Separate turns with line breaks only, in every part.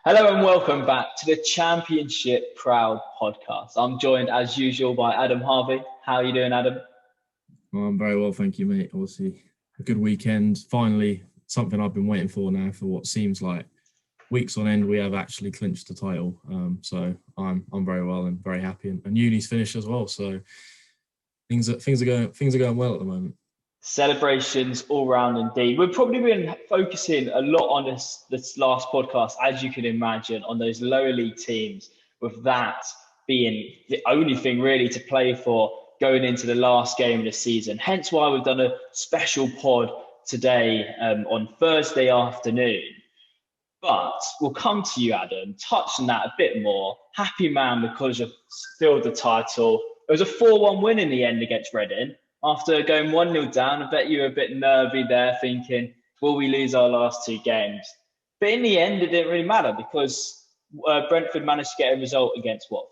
Hello and welcome back to the Championship Proud podcast. I'm joined as usual by Adam Harvey. How are you doing, Adam?
Well, I'm very well, thank you, mate. Obviously, a good weekend. Finally, something I've been waiting for now for what seems like weeks on end. We have actually clinched the title, so I'm very well and very happy. And uni's finished as well, so things are going well at the moment.
Celebrations all round indeed. We've probably been focusing a lot on this last podcast, as you can imagine, on those lower league teams, with that being the only thing really to play for going into the last game of the season. Hence why we've done a special pod today on Thursday afternoon. But we'll come to you, Adam, touch on that a bit more. Happy man because you've filled the title. It was a 4-1 win in the end against Reading. After going 1-0 down, I bet you were a bit nervy there thinking, will we lose our last two games? But in the end, it didn't really matter because Brentford managed to get a result against Watford.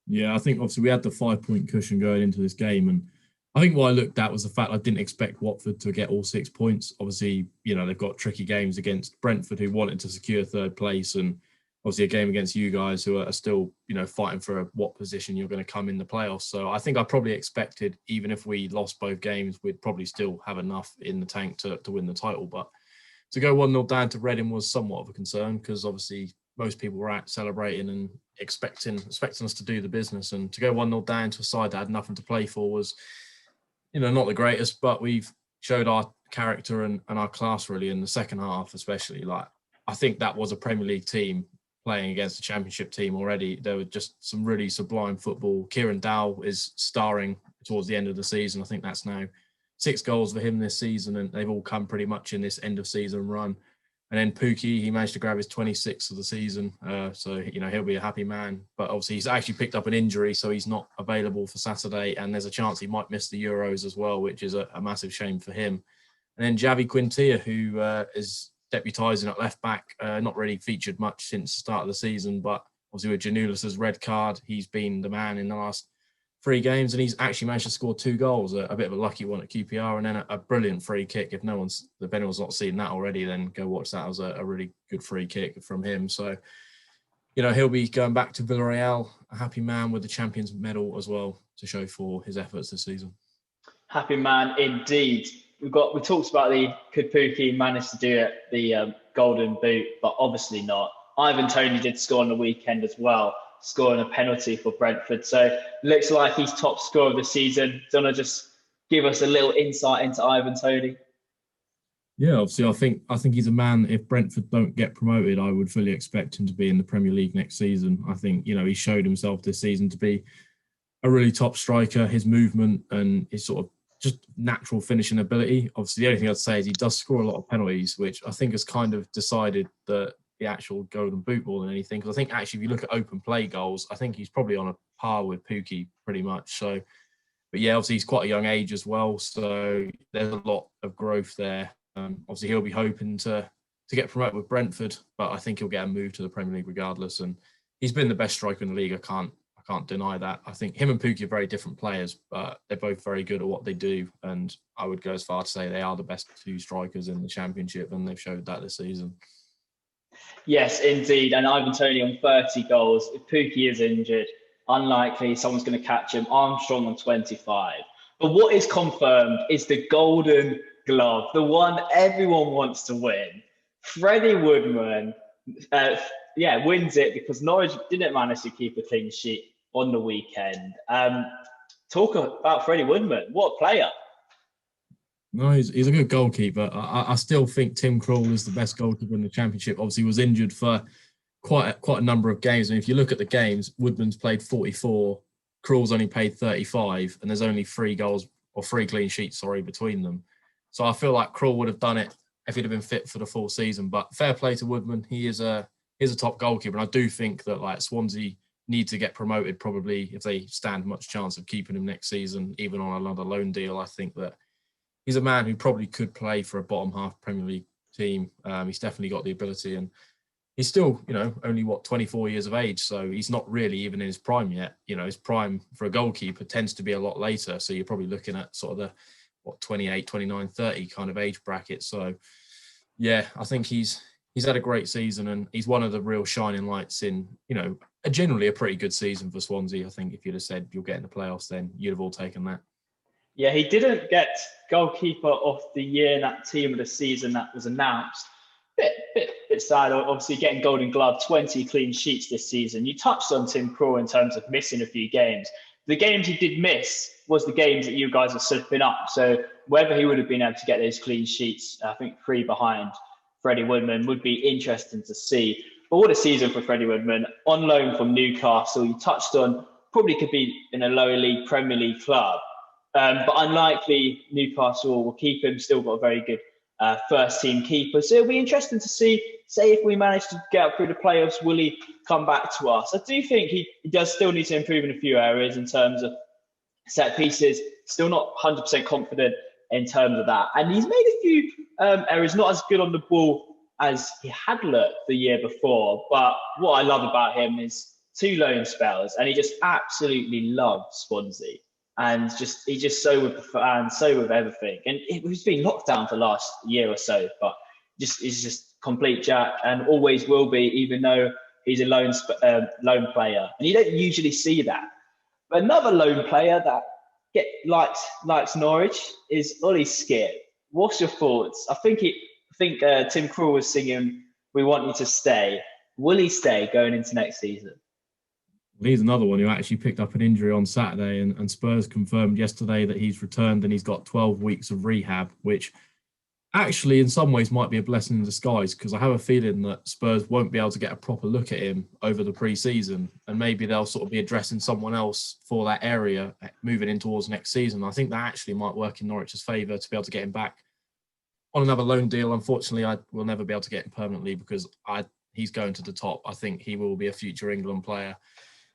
Yeah, I think obviously we had the 5-point cushion going into this game. And I think what I looked at was the fact I didn't expect Watford to get all 6 points. Obviously, they've got tricky games against Brentford, who wanted to secure third place, and obviously a game against you guys who are still, fighting for what position you're going to come in the playoffs. So I think I probably expected, even if we lost both games, we'd probably still have enough in the tank to win the title. But to go 1-0 down to Reading was somewhat of a concern because obviously most people were out celebrating and expecting us to do the business. And to go 1-0 down to a side that had nothing to play for was, not the greatest, but we've showed our character and our class really in the second half, especially. Like, I think that was a Premier League team playing against a Championship team already. There were just some really sublime football. Kieran Dowell is starring towards the end of the season. I think that's now 6 goals for him this season, and they've all come pretty much in this end of season run. And then Pukki, he managed to grab his 26th of the season. So, he'll be a happy man. But obviously he's actually picked up an injury, so he's not available for Saturday. And there's a chance he might miss the Euros as well, which is a massive shame for him. And then Javi Quintilla, who is deputising at left back, not really featured much since the start of the season. But obviously with Janulis's red card, he's been the man in the last 3 games, and he's actually managed to score 2 goals, a bit of a lucky one at QPR, and then a brilliant free kick. If anyone's not seen that already, then go watch that. It was a really good free kick from him. So, he'll be going back to Villarreal, a happy man with the Champions Medal as well to show for his efforts this season.
Happy man indeed. We talked about could Pukki manage to do it, the golden boot, but obviously not. Ivan Toney did score on the weekend as well, scoring a penalty for Brentford. So looks like he's top scorer of the season. Do you want to just give us a little insight into Ivan Toney?
Yeah, obviously, I think he's a man. If Brentford don't get promoted, I would fully expect him to be in the Premier League next season. I think, he showed himself this season to be a really top striker. His movement and his sort of just natural finishing ability. Obviously, the only thing I'd say is he does score a lot of penalties, which I think has kind of decided the actual golden boot more than anything. Because I think actually, if you look at open play goals, I think he's probably on a par with Pukki pretty much. So, but yeah, obviously he's quite a young age as well. So there's a lot of growth there. Obviously he'll be hoping to get promoted with Brentford, but I think he'll get a move to the Premier League regardless. And he's been the best striker in the league. I can't deny that. I think him and Pukki are very different players, but they're both very good at what they do. And I would go as far to say they are the best 2 strikers in the Championship, and they've showed that this season.
Yes, indeed. And Ivan Toney on 30 goals. If Pukki is injured, unlikely someone's going to catch him. Armstrong on 25. But what is confirmed is the Golden Glove, the one everyone wants to win. Freddie Woodman, wins it because Norwich didn't manage to keep a clean sheet on the weekend. Talk about Freddie Woodman. What a player.
No, he's a good goalkeeper. I still think Tim Krul is the best goalkeeper in the Championship. Obviously, he was injured for quite a number of games. And if you look at the games, Woodman's played 44, Krul's only played 35, and there's only 3 goals or 3 clean sheets, between them. So I feel like Krul would have done it if he'd have been fit for the full season. But fair play to Woodman. He's a top goalkeeper, and I do think that Swansea need to get promoted probably if they stand much chance of keeping him next season, even on another loan deal. I think that he's a man who probably could play for a bottom half Premier League team. He's definitely got the ability, and he's still, only 24 years of age. So he's not really even in his prime yet. His prime for a goalkeeper tends to be a lot later. So you're probably looking at sort of the 28, 29, 30 kind of age bracket. So yeah, I think he's he's had a great season, and he's one of the real shining lights in, generally a pretty good season for Swansea. I think if you'd have said you'll get in the playoffs, then you'd have all taken that.
Yeah, he didn't get goalkeeper of the year in that team of the season that was announced. Bit sad, obviously getting Golden Glove, 20 clean sheets this season. You touched on Tim Krul in terms of missing a few games. The games he did miss was the games that you guys are slipping up. So whether he would have been able to get those clean sheets, I think 3 behind Freddie Woodman, would be interesting to see. But what a season for Freddie Woodman. On loan from Newcastle, you touched on, probably could be in a lower league, Premier League club. But unlikely Newcastle will keep him, still got a very good first team keeper. So it'll be interesting to see, say if we manage to get up through the playoffs, will he come back to us? I do think he does still need to improve in a few areas in terms of set pieces, still not 100% confident in terms of that. And he's made a few errors, not as good on the ball as he had looked the year before. But what I love about him is 2 loan spells, and he just absolutely loves Swansea. And he's just so with the fans, so with everything. And he's been locked down for the last year or so, but he's just complete jack and always will be, even though he's a lone player. And you don't usually see that. But another lone player that likes Norwich is Ollie Skip. What's your thoughts? I think Tim Krul was singing "We Want You to Stay." Will he stay going into next season?
He's another one who actually picked up an injury on Saturday, and Spurs confirmed yesterday that he's returned and he's got 12 weeks of rehab, which actually in some ways might be a blessing in disguise, because I have a feeling that Spurs won't be able to get a proper look at him over the pre-season, and maybe they'll sort of be addressing someone else for that area moving in towards next season. I think that actually might work in Norwich's favour to be able to get him back on another loan deal. Unfortunately, I will never be able to get him permanently because he's going to the top. I think he will be a future England player.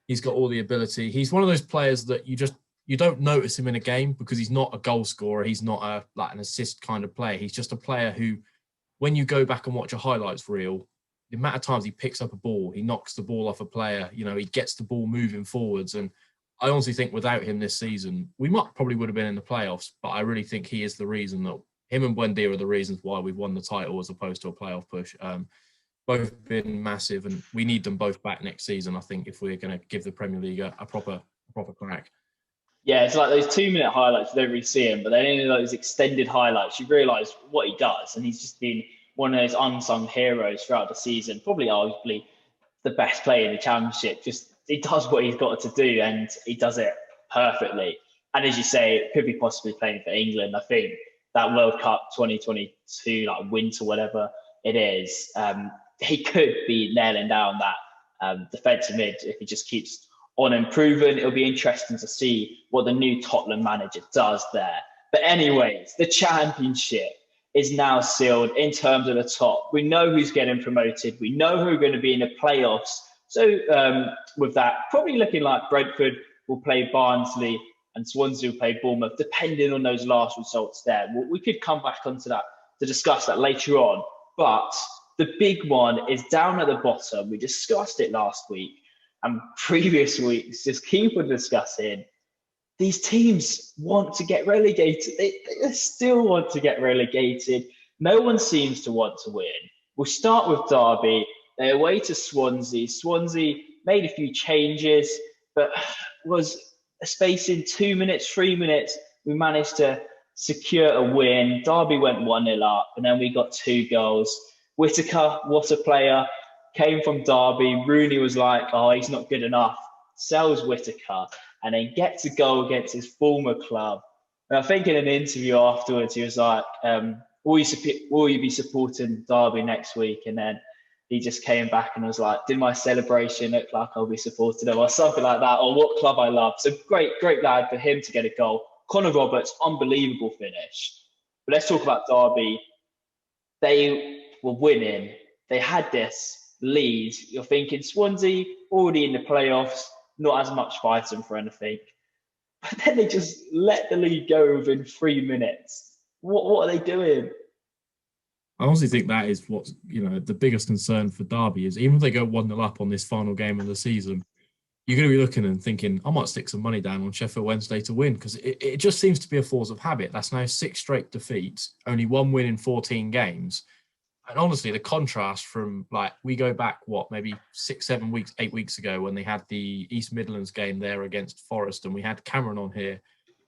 He's got all the ability. He's one of those players that you don't notice him in a game because he's not a goal scorer. He's not an assist kind of player. He's just a player who, when you go back and watch a highlights reel, the amount of times he picks up a ball, he knocks the ball off a player, he gets the ball moving forwards. And I honestly think without him this season, we probably would have been in the playoffs, but I really think he is the reason that him and Buendia are the reasons why we've won the title as opposed to a playoff push. Both been massive, and we need them both back next season, I think, if we're going to give the Premier League a proper crack.
Yeah, it's like those 2-minute highlights, you don't really see him, but then in those extended highlights, you realise what he does. And he's just been one of those unsung heroes throughout the season, probably arguably the best player in the Championship. Just he does what he's got to do, and he does it perfectly. And as you say, it could be possibly playing for England. I think that World Cup 2022, like winter, whatever it is, he could be nailing down that defensive mid if he just keeps on improving. It'll be interesting to see what the new Tottenham manager does there. But anyways, the Championship is now sealed in terms of the top. We know who's getting promoted. We know who are going to be in the playoffs. So with that, probably looking like Brentford will play Barnsley and Swansea will play Bournemouth, depending on those last results there. We could come back onto that to discuss that later on. But the big one is down at the bottom. We discussed it last week and previous weeks. Just keep on discussing. These teams want to get relegated. They still want to get relegated. No one seems to want to win. We'll start with Darby. They're away to Swansea. Swansea made a few changes, but was a space in 2 minutes, 3 minutes. We managed to secure a win. Darby went 1-0 up, and then we got 2 goals. Whittaker, what a player, came from Darby. Rooney was like, oh, he's not good enough. Sells Whittaker and then gets a goal against his former club. And I think in an interview afterwards, he was like, will you be supporting Darby next week? And then he just came back and was like, did my celebration look like I'll be supporting him or something like that, or what club I love? So great lad for him to get a goal. Connor Roberts, unbelievable finish. But let's talk about Darby. They were winning. They had this lead. You're thinking Swansea already in the playoffs, not as much fighting for anything. But then they just let the lead go within 3 minutes. What are they doing?
I honestly think that is what's, the biggest concern for Derby is even if they go 1-0 up on this final game of the season, you're going to be looking and thinking, I might stick some money down on Sheffield Wednesday to win, because it just seems to be a force of habit. That's now 6 straight defeats, only 1 win in 14 games. And honestly, the contrast from like we go back maybe 6, 7 weeks, 8 weeks ago when they had the East Midlands game there against Forest, and we had Cameron on here,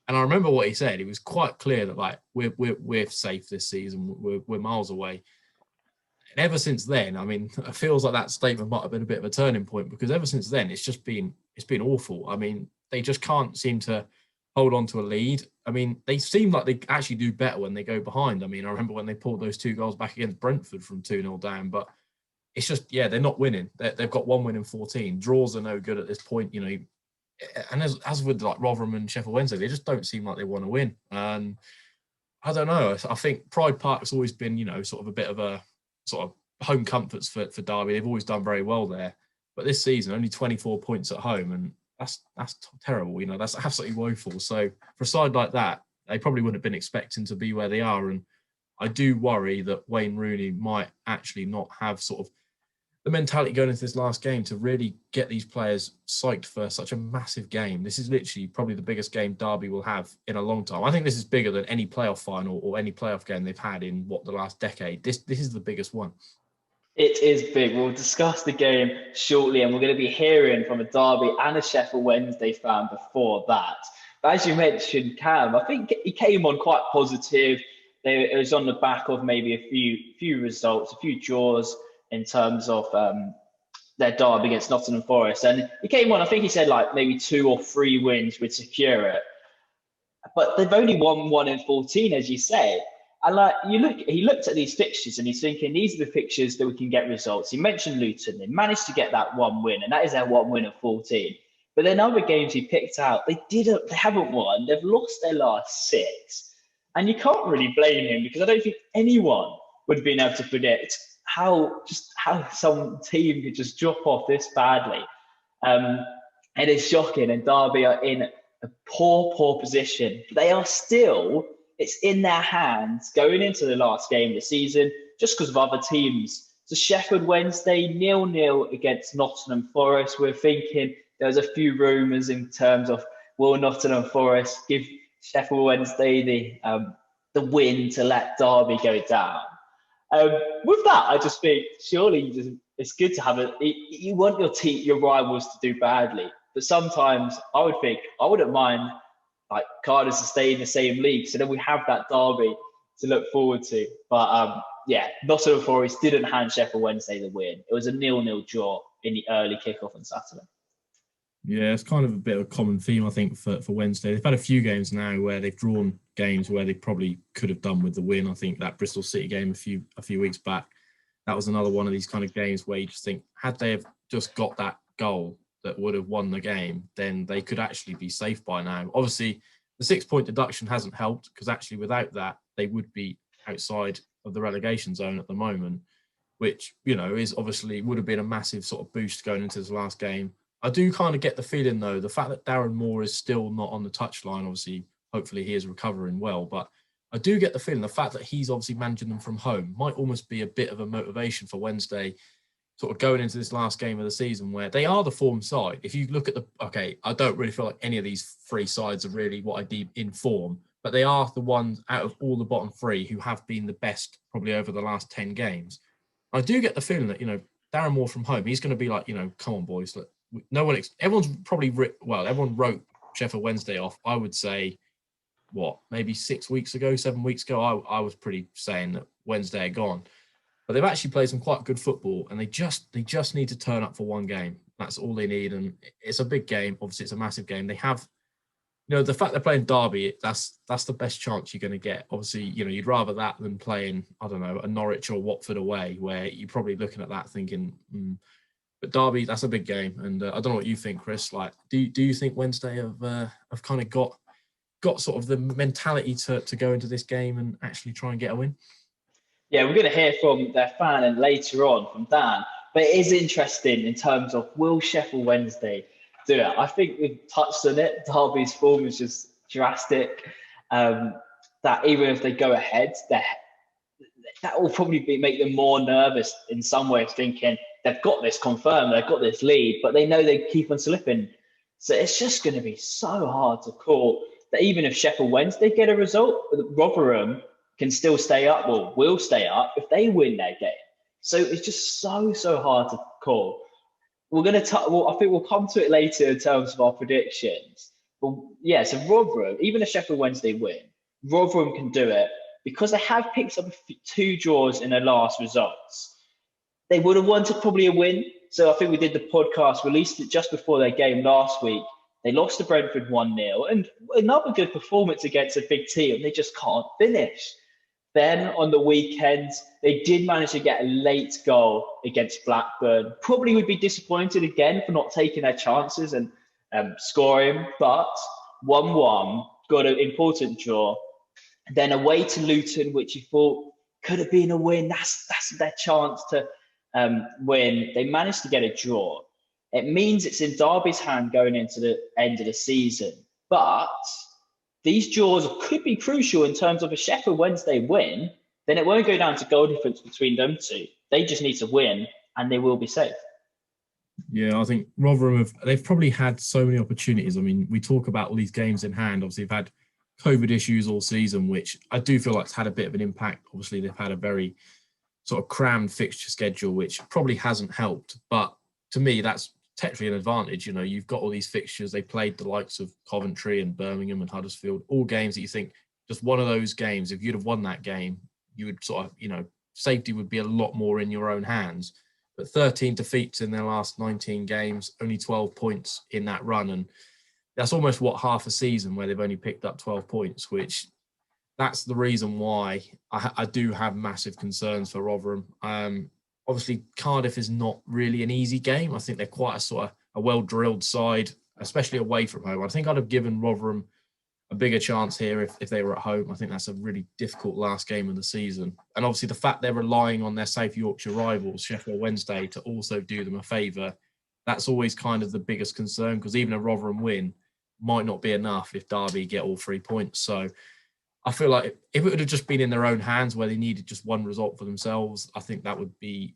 and I remember what he said. He was quite clear that like we're safe this season. We're miles away. And ever since then, I mean, it feels like that statement might have been a bit of a turning point, because ever since then, it's been awful. I mean, they just can't seem to hold on to a lead. I mean, they seem like they actually do better when they go behind. I mean, I remember when they pulled those 2 goals back against Brentford from 2-0 down, but it's just, they're not winning. They've got 1 win in 14. Draws are no good at this point, and as with like Rotherham and Sheffield Wednesday, they just don't seem like they want to win. And I don't know. I think Pride Park's always been, sort of a bit of a sort of home comforts for Derby. They've always done very well there. But this season, only 24 points at home, and that's terrible. That's absolutely woeful. So for a side like that, they probably wouldn't have been expecting to be where they are. And I do worry that Wayne Rooney might actually not have sort of the mentality going into this last game to really get these players psyched for such a massive game. This is literally probably the biggest game Derby will have in a long time. I think this is bigger than any playoff final or any playoff game they've had in the last decade. This is the biggest one.
It is big. We'll discuss the game shortly, and we're going to be hearing from a Derby and a Sheffield Wednesday fan before that. But as you mentioned, Cam, I think he came on quite positive. It was on the back of maybe a few results, a few draws in terms of their derby against Nottingham Forest. And he came on, I think he said like maybe 2 or 3 wins would secure it. But they've only won 1 in 14, as you say. And like he looked at these fixtures and he's thinking, these are the fixtures that we can get results. He mentioned Luton. They managed to get that 1 win, and that is their 1 win of 14. But then other games he picked out, they haven't won. They've lost their last 6. And you can't really blame him, because I don't think anyone would have been able to predict how some team could just drop off this badly. It is shocking, and Derby are in a poor position. They are still, it's in their hands going into the last game of the season just because of other teams. So Sheffield Wednesday 0-0 against Nottingham Forest. We're thinking there's a few rumours in terms of, will Nottingham Forest give Sheffield Wednesday the win to let Derby go down? With that, I just think surely it's good to have you want your rivals to do badly, but sometimes I would think I wouldn't mind like Cardiff to stay in the same league, so then we have that derby to look forward to. But Nottingham Forest didn't hand Sheffield Wednesday the win. It was a 0-0 draw in the early kickoff on Saturday.
Yeah, it's kind of a bit of a common theme, I think, for Wednesday. They've had a few games now where they've drawn games where they probably could have done with the win. I think that Bristol City game a few weeks back, that was another one of these kind of games where you just think, had they have just got that goal that would have won the game, then they could actually be safe by now. Obviously, the 6-point deduction hasn't helped, because actually without that, they would be outside of the relegation zone at the moment, which, is obviously would have been a massive sort of boost going into this last game. I do kind of get the feeling, though, the fact that Darren Moore is still not on the touchline, obviously, hopefully he is recovering well, but I do get the feeling the fact that he's obviously managing them from home might almost be a bit of a motivation for Wednesday sort of going into this last game of the season, where they are the form side. If you look at I don't really feel like any of these 3 sides are really what I deem in form, but they are the ones out of all the bottom 3 who have been the best probably over the last 10 games. I do get the feeling that, Darren Moore from home, he's going to be like, come on, boys. Look, everyone's probably, everyone wrote Sheffield Wednesday off, I would say, maybe 7 weeks ago, I was pretty saying that Wednesday are gone. But they've actually played some quite good football, and they just need to turn up for 1 game. That's all they need, and it's a big game. Obviously, it's a massive game. They have, the fact they're playing Derby, that's the best chance you're going to get. Obviously, you'd rather that than playing, I don't know, a Norwich or Watford away, where you're probably looking at that thinking, But Derby, that's a big game, and I don't know what you think, Chris. Like, do you think Wednesday have kind of got sort of the mentality to go into this game and actually try and get a win?
Yeah, we're going to hear from their fan and later on from Dan. But it is interesting in terms of, will Sheffield Wednesday do it? I think we've touched on it. Derby's form is just drastic. That even if they go ahead, that will probably make them more nervous in some ways, thinking they've got this confirmed, they've got this lead, but they know they keep on slipping. So it's just going to be so hard to call that even if Sheffield Wednesday get a result, Rotherham can still stay up, or will stay up if they win their game. So it's just so hard to call. We're going to, I think we'll come to it later in terms of our predictions. But yeah, so Rotherham, even if Sheffield Wednesday win, Rotherham can do it because they have picked up 2 draws in their last results. They would have wanted probably a win. So I think we did the podcast, released it just before their game last week. They lost to Brentford 1-0, and another good performance against a big team, and they just can't finish. Then on the weekend, they did manage to get a late goal against Blackburn. Probably would be disappointed again for not taking their chances and scoring, but 1-1, got an important draw. Then away to Luton, which you thought could have been a win. That's their chance to win. They managed to get a draw. It means it's in Darby's hand going into the end of the season. But these draws could be crucial in terms of a Sheffield Wednesday win. Then it won't go down to goal difference between them two. They just need to win and they will be safe.
Yeah, I think Rotherham, they've probably had so many opportunities. I mean, we talk about all these games in hand. Obviously, they've had COVID issues all season, which I do feel like it's had a bit of an impact. Obviously, they've had a very sort of crammed fixture schedule, which probably hasn't helped. But to me, that's technically an advantage. You know, you've got all these fixtures. They played the likes of Coventry and Birmingham and Huddersfield, all games that you think just one of those games, if you'd have won that game, you would sort of, you know, safety would be a lot more in your own hands. But 13 defeats in their last 19 games, only 12 points in that run. And that's almost half a season where they've only picked up 12 points, which that's the reason why I do have massive concerns for Rotherham. Obviously, Cardiff is not really an easy game. I think they're quite a sort of a well-drilled side, especially away from home. I think I'd have given Rotherham a bigger chance here if they were at home. I think that's a really difficult last game of the season. And obviously the fact they're relying on their safe Yorkshire rivals, Sheffield Wednesday, to also do them a favour, that's always kind of the biggest concern, because even a Rotherham win might not be enough if Darby get all 3 points. So I feel like if it would have just been in their own hands where they needed just one result for themselves, I think that would be,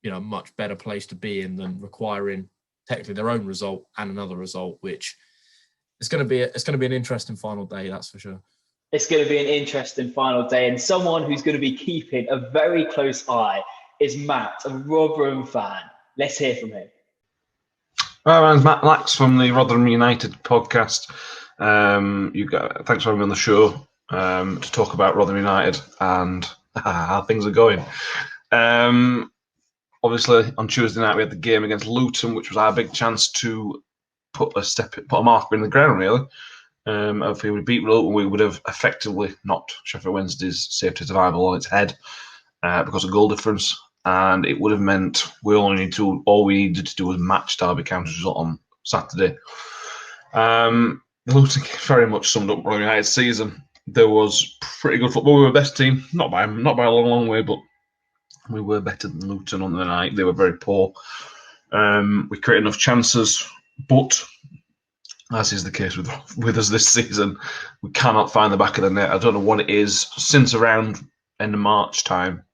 you know, a much better place to be in than requiring technically their own result and another result, which it's going to be an interesting final day, that's for sure.
It's going to be an interesting final day, and someone who's going to be keeping a very close eye is Matt, a Rotherham fan. Let's hear from him.
Hi, my name's Matt Lax from the Rotherham United podcast. Thanks for having me on the show to talk about Rotherham United and how things are going. Obviously, on Tuesday night we had the game against Luton, which was our big chance to put a marker in the ground, really. If we would beat Luton, we would have effectively knocked Sheffield Wednesday's safety survival on its head because of goal difference, and it would have meant all we needed to do was match Derby County's result on Saturday. Luton very much summed up Rotherham United's season. There was pretty good football. We were the best team, not by a long way, but we were better than Luton on the night. They were very poor. We created enough chances, but as is the case with us this season, we cannot find the back of the net. I don't know what it is. Since around end of March time,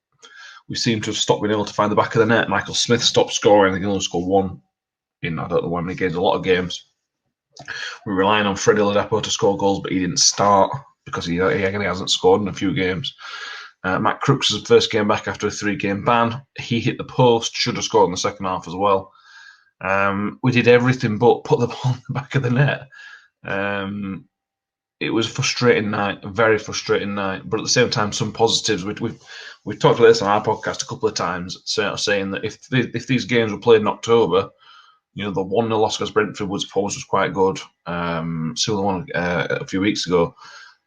we seem to have stopped being able to find the back of the net. Michael Smith stopped scoring. He can only score one in I don't know how many games, a lot of games. We're relying on Freddie Ladapo to score goals, but he didn't start because he hasn't scored in a few games. Matt Crooks' first game back after a 3-game ban. He hit the post, should have scored in the second half as well. We did everything but put the ball in the back of the net. It was a frustrating night, a very frustrating night. But at the same time, some positives. We've talked about this on our podcast a couple of times, saying that if these games were played in October, you know, the 1-0 loss against Brentford was quite good. Similar one a few weeks ago.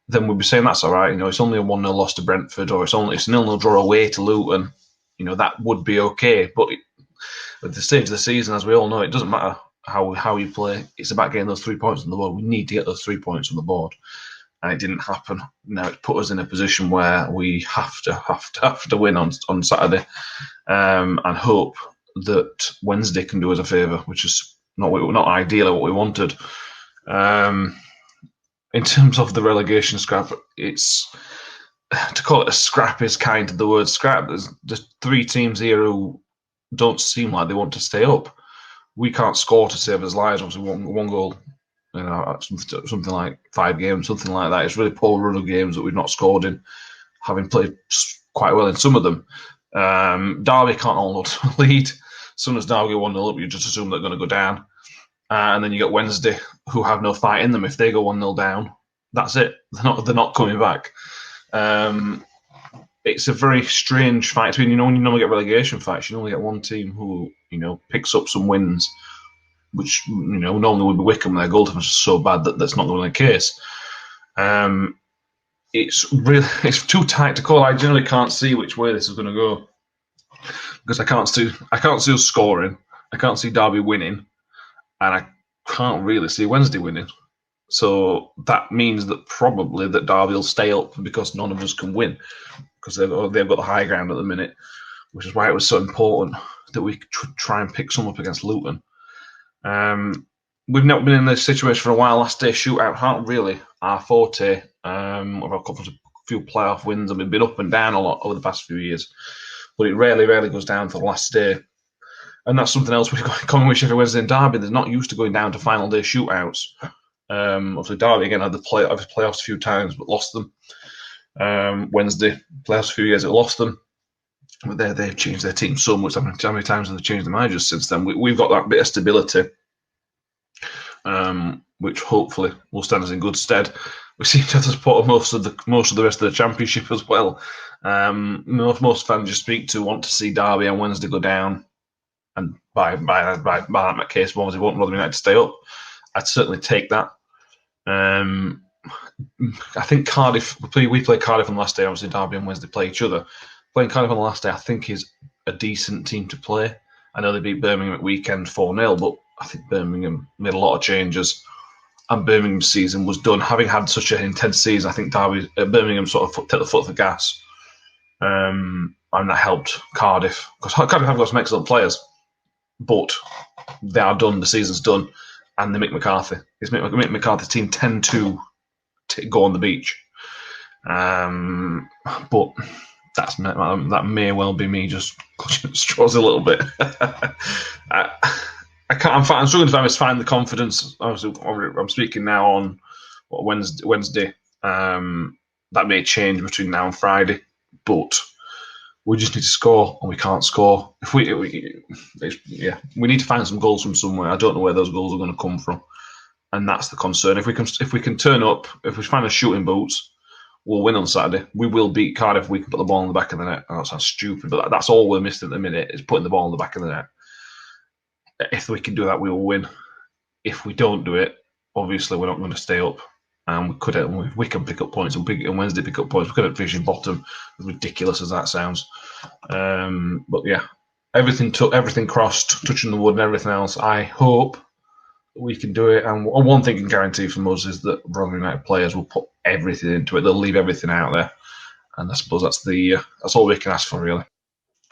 Then we'd be saying that's all right. You know, it's only a 1-0 loss to Brentford, or it's a 0-0 draw away to Luton. You know, that would be okay. But at the stage of the season, as we all know, it doesn't matter how you play. It's about getting those 3 points on the board. We need to get those 3 points on the board, and it didn't happen. Now it's put us in a position where we have to win on Saturday, and hope that Wednesday can do us a favour, which is not ideally what we wanted. In terms of the relegation scrap, it's to call it a scrap is kind of the word scrap. There's 3 teams here who don't seem like they want to stay up. We can't score to save us lives. Obviously, one goal, you know, something like 5 games, something like that. It's really poor run of games that we've not scored in. having played quite well in some of them. Darby can't hold on to a lead. As soon as Derby go 1-0 up, you just assume they're going to go down. And then you got Wednesday, who have no fight in them. If they go 1-0 down, that's it. They're not coming back. It's a very strange fight. When you normally get relegation fights, you only get one team who picks up some wins, which normally would be Wycombe. Their goal difference is so bad that that's not going to be the case. It's too tight to call. I generally can't see which way this is going to go because I can't see us scoring. I can't see Derby winning, and I can't really see Wednesday winning. So that means that probably that Derby will stay up because none of us can win because they've got the high ground at the minute, which is why it was so important that we try and pick some up against Luton. We've not been in this situation for a while. Last day shootout aren't really our forte. We've had a few playoff wins and we've been up and down a lot over the past few years, but it rarely goes down to the last day. And that's something else we've got in common with Sheffield Wednesday and Darby. They're not used to going down to final day shootouts. Obviously, Darby again had the playoffs a few times but lost them. Wednesday playoffs a few years, it lost them. But they've changed their team so much. How many times have they changed the managers since then? We've got that bit of stability, which hopefully will stand us in good stead. We seem to have the support of most of the rest of the championship as well. Most fans you speak to want to see Derby and Wednesday go down, and by that case, obviously want Rotherham United to stay up. I'd certainly take that. I think Cardiff. We play Cardiff on the last day. Obviously, Derby and Wednesday play each other. Playing Cardiff on the last day, I think, is a decent team to play. I know they beat Birmingham at weekend 4-0, but I think Birmingham made a lot of changes, and Birmingham's season was done. Having had such an intense season, I think Birmingham sort of took the foot off the gas, and that helped Cardiff because Cardiff have got some excellent players, but they are done. The season's done, and the Mick McCarthy team tend to go on the beach, but that may well be me just clutching at straws a little bit. I'm struggling to find the confidence. Obviously, I'm speaking now on Wednesday. That may change between now and Friday, but we just need to score, and we can't score. We need to find some goals from somewhere. I don't know where those goals are going to come from, and that's the concern. If we can turn up, if we find a shooting boots, we'll win on Saturday. We will beat Cardiff if we can put the ball in the back of the net. That sounds stupid, but that's all we're missing at the minute is putting the ball in the back of the net. If we can do that, we will win. If we don't do it, obviously we're not going to stay up. And we can pick up points, and Wednesday pick up points. We could have finishing bottom, as ridiculous as that sounds. But yeah, everything crossed, touching the wood and everything else. I hope we can do it. And one thing I can guarantee from us is that Rotherham United players will put everything into it. They'll leave everything out there, and I suppose that's all we can ask for, really.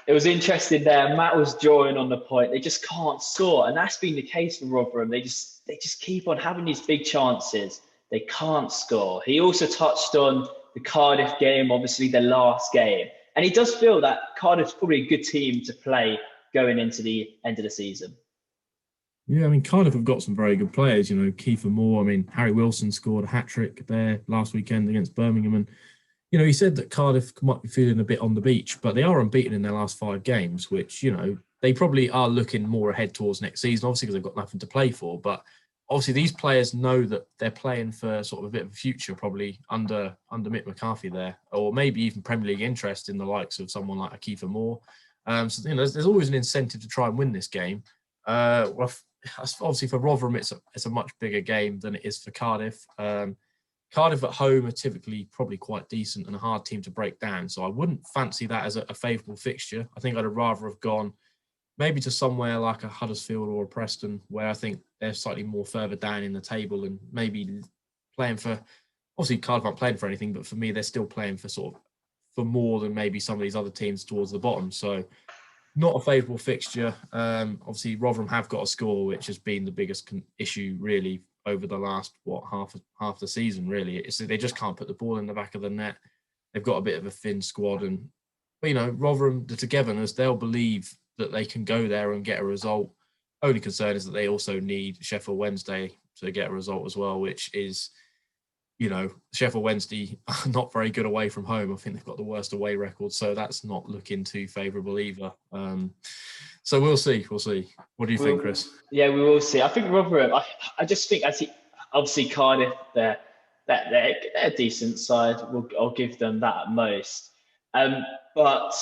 It was interesting there. Matt was drawing on the point. They just can't score, and that's been the case for Rotherham. They just keep on having these big chances. They can't score. He also touched on the Cardiff game, obviously their last game, and he does feel that Cardiff's probably a good team to play going into the end of the season.
Yeah, I mean, Cardiff have got some very good players. Kiefer Moore. I mean, Harry Wilson scored a hat-trick there last weekend against Birmingham, and he said that Cardiff might be feeling a bit on the beach, but they are unbeaten in their last 5 games, which, they probably are looking more ahead towards next season, obviously, because they've got nothing to play for. But obviously, these players know that they're playing for sort of a bit of a future, probably under Mick McCarthy there, or maybe even Premier League interest in the likes of someone like Kiefer Moore. So, there's always an incentive to try and win this game. Obviously, for Rotherham, it's a much bigger game than it is for Cardiff. Cardiff at home are typically probably quite decent and a hard team to break down. So I wouldn't fancy that as a favourable fixture. I think I'd rather have gone maybe to somewhere like a Huddersfield or a Preston, where I think they're slightly more further down in the table and maybe playing for, obviously Cardiff aren't playing for anything, but for me, they're still playing for more than maybe some of these other teams towards the bottom. So not a favourable fixture. Obviously, Rotherham have got a score, which has been the biggest issue really over the last half the season. Really, they just can't put the ball in the back of the net. They've got a bit of a thin squad, but Rotherham, the togetherness, they'll believe that they can go there and get a result. Only concern is that they also need Sheffield Wednesday to get a result as well, which is, Sheffield Wednesday are not very good away from home. I think they've got the worst away record, so that's not looking too favourable either. So we'll see. We'll see. What do you think, Chris?
Yeah, we will see. I think Rotherham. I just think obviously Cardiff, they're a decent side. I'll give them that at most. But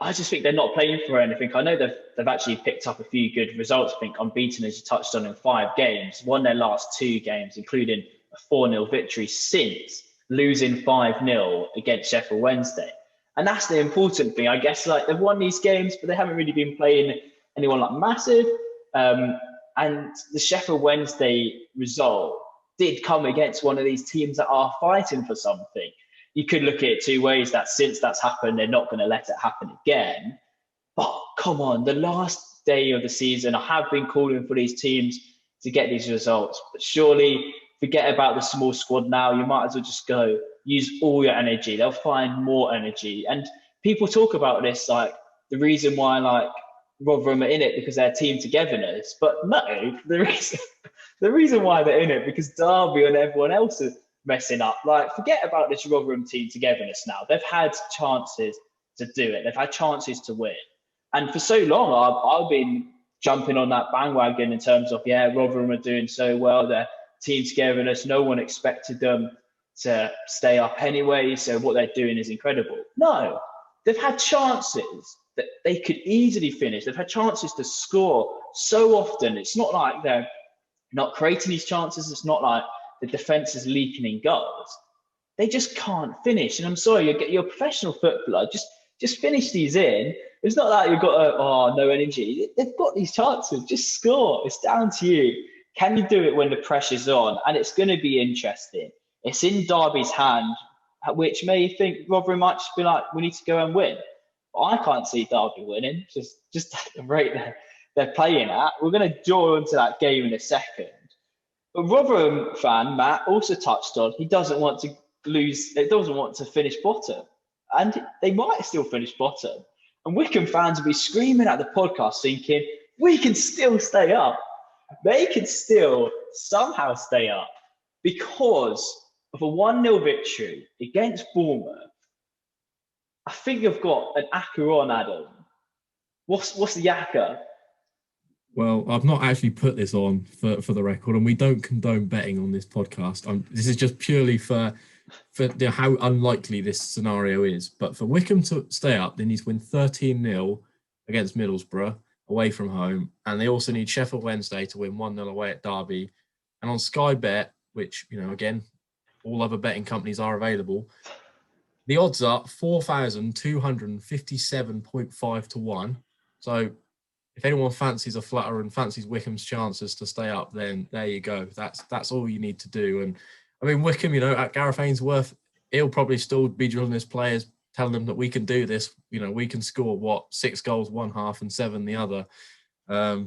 I just think they're not playing for anything. I know they've actually picked up a few good results. I think unbeaten, as you touched on, in 5 games. Won their last 2 games, including a 4-0 victory since losing 5-0 against Sheffield Wednesday. And that's the important thing. I guess they've won these games, but they haven't really been playing anyone massive. And the Sheffield Wednesday result did come against one of these teams that are fighting for something. You could look at it 2 ways, that since that's happened, they're not going to let it happen again. But come on, the last day of the season, I have been calling for these teams to get these results. But surely, forget about the small squad now. You might as well just go use all your energy. They'll find more energy. And people talk about this, the reason why Rotherham are in it because they're team togetherness. But no, the reason why they're in it because Darby and everyone else is messing up. Forget about this Rotherham team togetherness now. They've had chances to do it. They've had chances to win. And for so long, I've been jumping on that bandwagon in terms of, Rotherham are doing so well. They're team togetherness. No one expected them to stay up anyway. So what they're doing is incredible. No, they've had chances that they could easily finish. They've had chances to score so often. It's not like they're not creating these chances. It's not like the defence is leaking in goals. They just can't finish. And I'm sorry, you're a professional footballer. Just finish these in. It's not like you've got no energy. They've got these chances. Just score. It's down to you. Can you do it when the pressure's on? And it's going to be interesting. It's in Darby's hand, which may think Rotherham might just be we need to go and win. But I can't see Darby winning. Just at the rate they're playing at. We're going to draw into that game in a second. But Rotherham fan, Matt, also touched on he doesn't want to lose. It doesn't want to finish bottom. And they might still finish bottom. And Wycombe fans will be screaming at the podcast thinking, we can still stay up. They can still somehow stay up because of a 1-0 victory against Bournemouth. I think you've got an acca on, Adam. What's the acca?
Well, I've not actually put this on for the record, and we don't condone betting on this podcast. This is just purely for how unlikely this scenario is. But for Wycombe to stay up, they need to win 13-0 against Middlesbrough away from home, and they also need Sheffield Wednesday to win 1-0 away at Derby. And on Sky Bet, which, again, all other betting companies are available, the odds are 4,257.5 to 1. So if anyone fancies a flutter and fancies Wycombe's chances to stay up, then there you go. That's all you need to do. And I mean, Wycombe, at Gareth Ainsworth, he'll probably still be drilling his players, telling them that we can do this. We can score 6 goals one half and 7 the other. I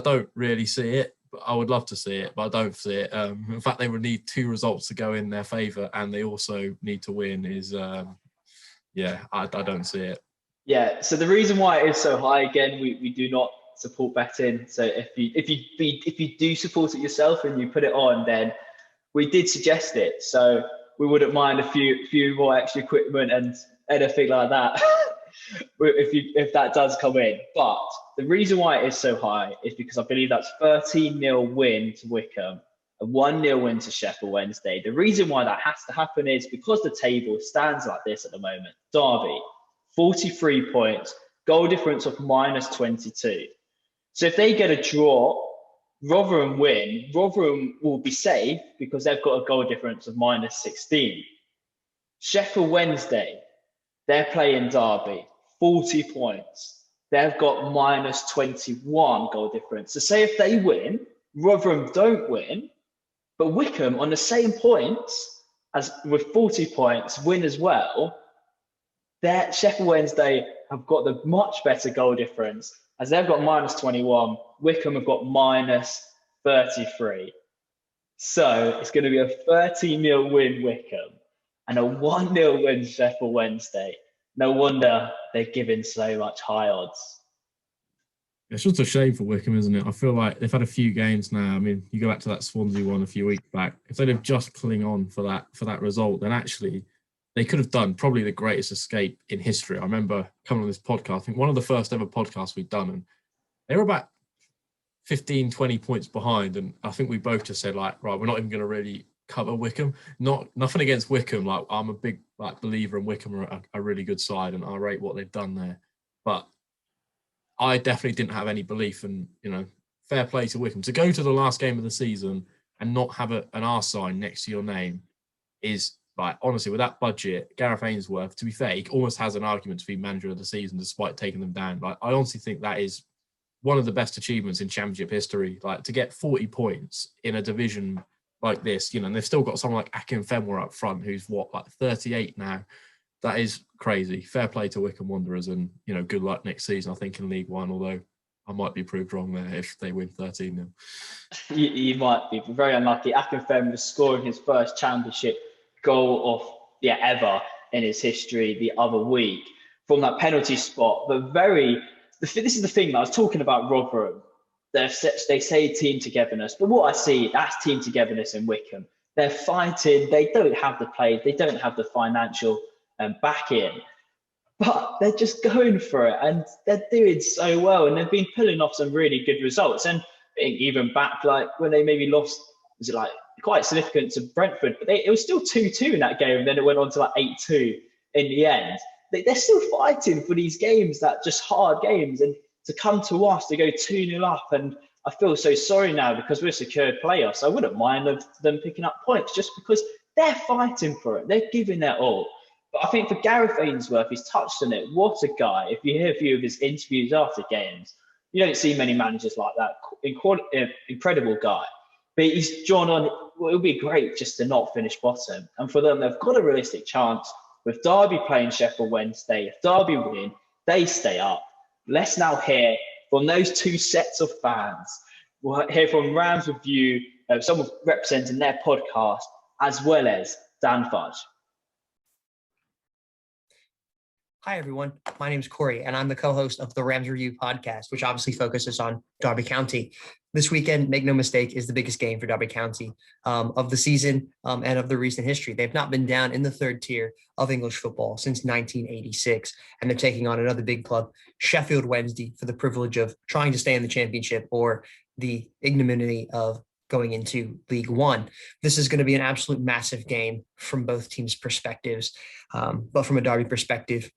don't really see it, but I would love to see it, but I don't see it. In fact, they would need 2 results to go in their favour, and they also need to win. I don't see it.
Yeah. So the reason why it is so high, again, we do not support betting. So if you do support it yourself and you put it on, then we did suggest it. So we wouldn't mind a few more extra equipment and anything like that if that does come in. But the reason why it is so high is because I believe that's 13-0 win to Wycombe, a 1-0 win to Sheffield Wednesday. The reason why that has to happen is because the table stands like this at the moment. Derby, 43 points, goal difference of -22. So if they get a draw, Rotherham win, Rotherham will be safe because they've got a goal difference of -16. Sheffield Wednesday, they're playing Derby, 40 points. They've got -21 goal difference. So say if they win, Rotherham don't win, but Wycombe on the same points as with 40 points win as well. Sheffield Wednesday have got the much better goal difference as they've got -21. Wycombe have got -33. So it's going to be a 13-0 win Wycombe and a 1-0 win Sheffield Wednesday. No wonder they're given so much high odds.
It's just a shame for Wickham, isn't it? I feel like they've had a few games now. I mean, you go back to that Swansea one a few weeks back. If they'd have just cling on for that result, then actually they could have done probably the greatest escape in history. I remember coming on this podcast, I think one of the first ever podcasts we'd done, and they were about 15, 20 points behind. And I think we both just said, like, right, we're not even going to really cover Wickham. Nothing against Wickham. Like, I'm a big believer in Wickham are a really good side, and I rate what they've done there. But I definitely didn't have any belief, and fair play to Wickham to go to the last game of the season and not have an R sign next to your name is, like, honestly, with that budget, Gareth Ainsworth, to be fair, he almost has an argument to be manager of the season despite taking them down. Like, I honestly think that is one of the best achievements in Championship history. Like, to get 40 points in a division like this, and they've still got someone like Akinfenwa up front who's 38 now. That is crazy. Fair play to Wickham Wanderers, and good luck next season, I think, in League One, although I might be proved wrong there if they win 13-0.
You might be very unlucky. Akinfenwa was scoring his first Championship goal of ever in his history the other week from that penalty spot. But this is the thing that I was talking about Rotherham. They say team togetherness, but what I see, that's team togetherness in Wickham. They're fighting. They don't have the players. They don't have the financial back in, but they're just going for it, and they're doing so well, and they've been pulling off some really good results. And I think even back, like, when they maybe lost, was it like quite significant to Brentford, but it was still 2-2 in that game, and then it went on to like 8-2 in the end. They're still fighting for these games, that just hard games, and to come to us to go 2-0 up, and I feel so sorry now because we're secured playoffs. I wouldn't mind them picking up points just because they're fighting for it. They're giving their all. But I think for Gareth Ainsworth, he's touched on it. What a guy. If you hear a few of his interviews after games, you don't see many managers like that. Incredible guy. But he's drawn on, well, it would be great just to not finish bottom. And for them, they've got a realistic chance with Darby playing Sheffield Wednesday. If Darby win, they stay up. Let's now hear from those two sets of fans. We'll hear from Rams Review, someone representing their podcast, as well as Dan Fudge.
Hi, everyone. My name is Corey, and I'm the co-host of the Rams Review podcast, which obviously focuses on Derby County. This weekend, make no mistake, is the biggest game for Derby County of the season and of the recent history. They've not been down in the third tier of English football since 1986, and they're taking on another big club, Sheffield Wednesday, for the privilege of trying to stay in the Championship or the ignominy of going into League One. This is going to be an absolute massive game from both teams' perspectives, but from a Derby perspective,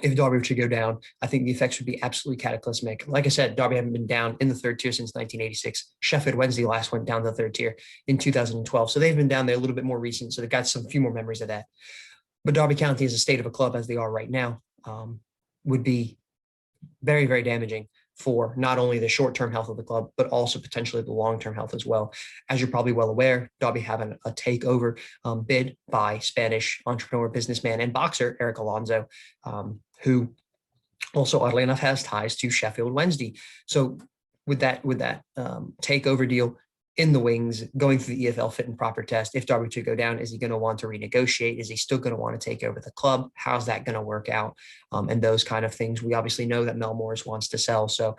if Darby were to go down, I think the effects would be absolutely cataclysmic. Like I said, Darby haven't been down in the third tier since 1986. Sheffield Wednesday last went down to the third tier in 2012. So they've been down there a little bit more recent. So they've got few more memories of that. But Derby County, as a state of a club as they are right now, would be very, very damaging for not only the short-term health of the club, but also potentially the long-term health as well. As you're probably well aware, Darby having a takeover bid by Spanish entrepreneur, businessman, and boxer Eric Alonso, who also, oddly enough, has ties to Sheffield Wednesday. So with that takeover deal in the wings, going through the EFL fit and proper test, if Darby to go down, is he going to want to renegotiate? Is he still going to want to take over the club? How's that going to work out? And those kind of things. We obviously know that Mel Morris wants to sell. So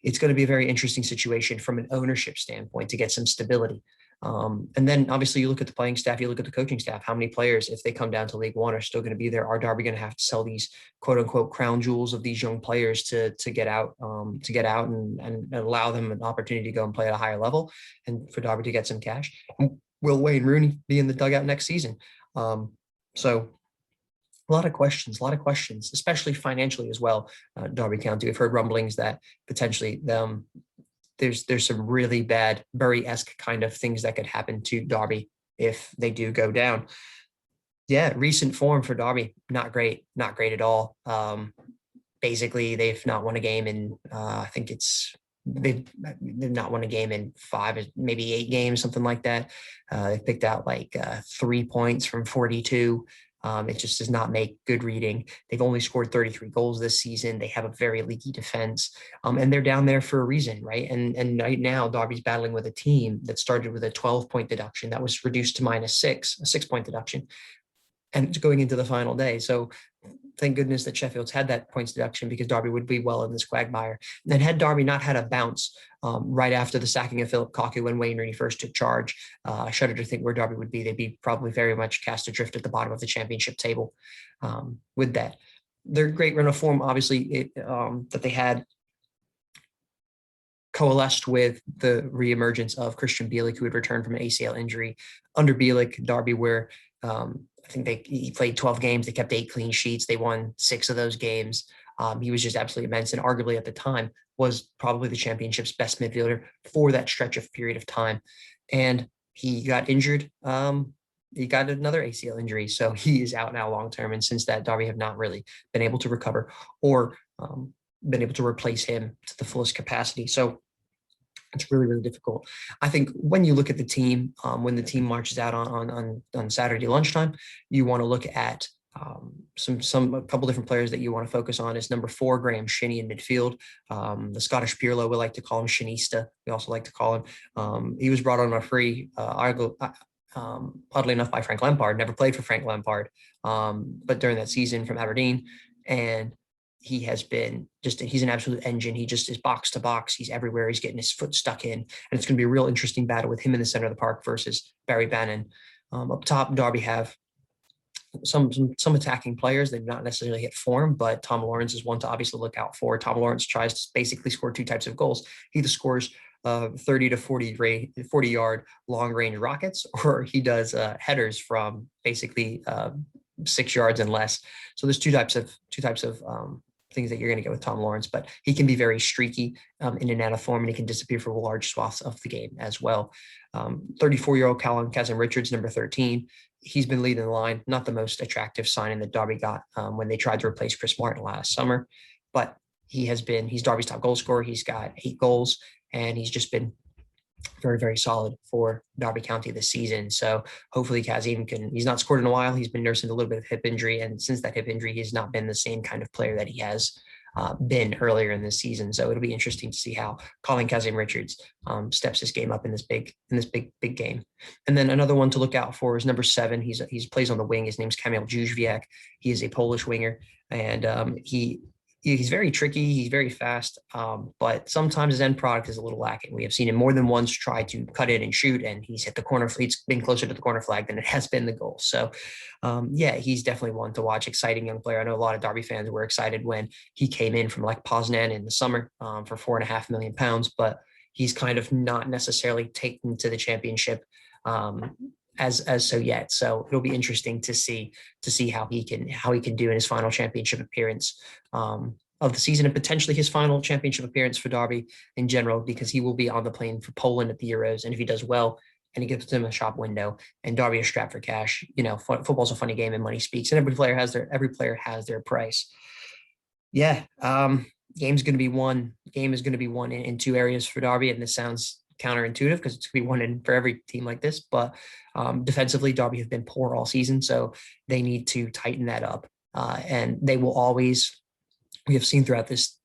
it's going to be a very interesting situation from an ownership standpoint to get some stability. And then obviously you look at the playing staff, you look at the coaching staff, how many players, if they come down to League One, are still going to be there? Are Darby going to have to sell these quote unquote crown jewels of these young players to get out and allow them an opportunity to go and play at a higher level and for Darby to get some cash? And will Wayne Rooney be in the dugout next season? So a lot of questions, especially financially as well. Derby County, we've heard rumblings that potentially there's some really bad Bury-esque kind of things that could happen to Derby if they do go down. Yeah, recent form for Derby, not great at all. Basically, they've not won a game in, I think they've not won a game in 5, maybe 8 games, something like that. They picked out 3 points from 42. It just does not make good reading. They've only scored 33 goals this season. They have a very leaky defense, and they're down there for a reason, right? And right now, Derby's battling with a team that started with a 12-point deduction that was reduced to -6, a 6-point deduction, and it's going into the final day. So thank goodness that Sheffield's had that points deduction, because Darby would be well in this quagmire. And had Darby not had a bounce right after the sacking of Philip Kaku when Wayne Rooney first took charge, I shudder to think where Darby would be. They'd be probably very much cast adrift at the bottom of the championship table with that. Their great run of form, obviously, that they had coalesced with the reemergence of Christian Bielik, who had returned from an ACL injury. Under Bielik, Darby were, I think he played 12 games. They kept 8 clean sheets. They won 6 of those games. He was just absolutely immense, and arguably at the time was probably the championship's best midfielder for that stretch of period of time. And he got injured. He got another ACL injury, so he is out now long-term. And since that, Darby have not really been able to recover or been able to replace him to the fullest capacity. So it's really, really difficult. I think when you look at the team, when the team marches out on Saturday lunchtime, you want to look at a couple different players that you want to focus on. Is number 4, Graham Shinnie in midfield. The Scottish Pirlo, we like to call him Shinista. We also like to call him. He was brought on a free, oddly enough, by Frank Lampard. Never played for Frank Lampard, but during that season from Aberdeen, and he has been he's an absolute engine. He just is box to box. He's everywhere. He's getting his foot stuck in. And it's going to be a real interesting battle with him in the center of the park versus Barry Bannon. Up top, Derby have some attacking players. They've not necessarily hit form, but Tom Lawrence is one to obviously look out for. Tom Lawrence tries to basically score 2 types of goals. He either scores 30 to 40 yard long range rockets, or he does headers from basically 6 yards and less. So there's two types of things that you're going to get with Tom Lawrence, but he can be very streaky in and out of form, and he can disappear for large swaths of the game as well. 34-year-old Callum Kazim-Richards, number 13. He's been leading the line. Not the most attractive signing that Derby got when they tried to replace Chris Martin last summer, but he's Derby's top goal scorer. He's got 8 goals, and he's just been very, very solid for Derby County this season. So hopefully Kazim he's not scored in a while. He's been nursing a little bit of hip injury. And since that hip injury, he's not been the same kind of player that he has been earlier in this season. So it'll be interesting to see how Colin Kazim-Richards steps his game up in this big game. And then another one to look out for is number 7. He's plays on the wing. His name's Camille Giusviak. He is a Polish winger, and he's very tricky. He's very fast, but sometimes his end product is a little lacking. We have seen him more than once try to cut in and shoot, and he's hit the corner. He's been closer to the corner flag than it has been the goal. So, he's definitely one to watch. Exciting young player. I know a lot of Derby fans were excited when he came in from like Poznan in the summer for £4.5 million, but he's kind of not necessarily taken to the championship as so yet. So it'll be interesting to see how he can do in his final championship appearance of the season, and potentially his final championship appearance for Derby in general, because he will be on the plane for Poland at the Euros. And if he does well and he gives them a shop window and Derby is strapped for cash, football's a funny game and money speaks, and every player has their price. Yeah. Game is going to be won in 2 areas for Derby. And this sounds counterintuitive because it's going to be one for every team like this, but defensively, Derby have been poor all season, so they need to tighten that up. And they will always, we have seen throughout this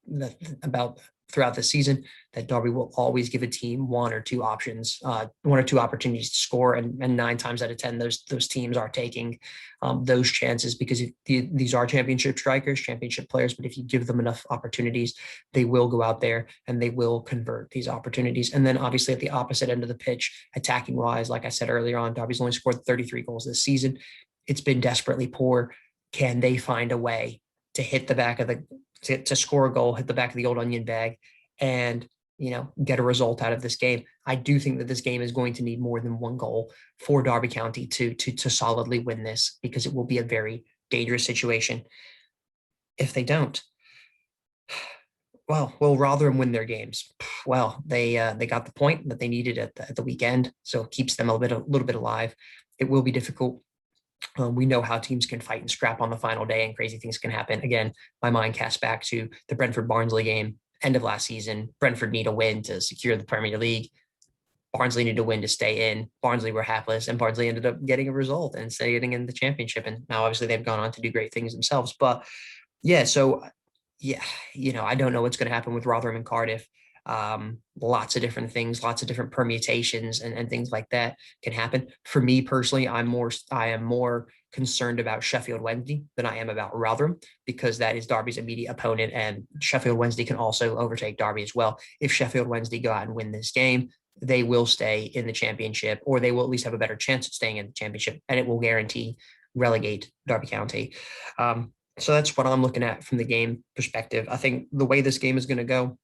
season, that Derby will always give a team 1 or 2 options, 1 or 2 opportunities to score, and 9 times out of 10, those teams are taking those chances, because these are championship strikers, championship players. But if you give them enough opportunities, they will go out there and they will convert these opportunities. And then obviously at the opposite end of the pitch, attacking wise, like I said earlier on, Derby's only scored 33 goals this season. It's been desperately poor. Can they find a way to hit the back of to score a goal, hit the back of the old onion bag, and get a result out of this game? I do think that this game is going to need more than 1 goal for Derby County to solidly win this, because it will be a very dangerous situation if they don't. Well, will Rotherham win their games? Well, they got the point that they needed at the weekend, so it keeps them a little bit alive. It will be difficult. We know how teams can fight and scrap on the final day, and crazy things can happen. Again, my mind casts back to the Brentford-Barnsley game, end of last season. Brentford need a win to secure the Premier League. Barnsley needed a win to stay in. Barnsley were hapless, and Barnsley ended up getting a result and staying in the championship. And now obviously they've gone on to do great things themselves. But I don't know what's going to happen with Rotherham and Cardiff. Lots of different things, lots of different permutations and things like that can happen. For me personally, I am more concerned about Sheffield Wednesday than I am about Rotherham, because that is Darby's immediate opponent, and Sheffield Wednesday can also overtake Darby as well. If Sheffield Wednesday go out and win this game, they will stay in the championship, or they will at least have a better chance of staying in the championship, and it will guarantee relegate Derby County. So that's what I'm looking at from the game perspective. I think the way this game is going to go,